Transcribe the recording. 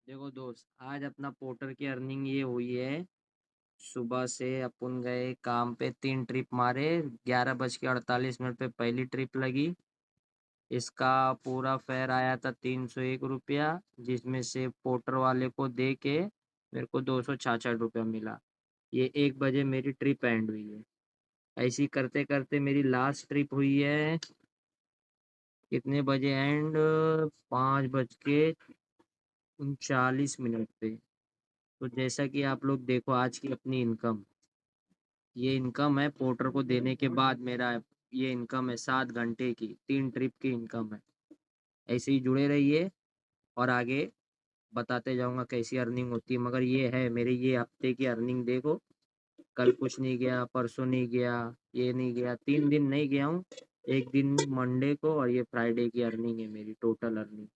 देखो दोस्त, आज अपना पोर्टर की अर्निंग ये हुई है। सुबह से अपन गए काम पे, 3 ट्रिप मारे। 11:48 पे पहली ट्रिप लगी। इसका पूरा फेयर आया था 301 रुपया, जिसमें से पोर्टर वाले को दे के मेरे को 266 रुपया मिला। ये 1 बजे मेरी ट्रिप एंड हुई है। ऐसी करते करते मेरी लास्ट ट्रिप हुई है कितने बजे एंड, 5:39 पे। तो जैसा कि आप लोग देखो, आज की अपनी इनकम, ये इनकम है पोर्टर को देने के बाद मेरा। ये इनकम है 7 घंटे की, 3 ट्रिप की इनकम है। ऐसे ही जुड़े रहिए और आगे बताते जाऊंगा कैसी अर्निंग होती है। मगर ये है मेरी ये हफ्ते की अर्निंग, देखो। कल कुछ नहीं गया, परसों नहीं गया, ये नहीं गया, 3 दिन नहीं गया हूँ। एक दिन मंडे को, और ये फ्राइडे की अर्निंग है मेरी, टोटल अर्निंग।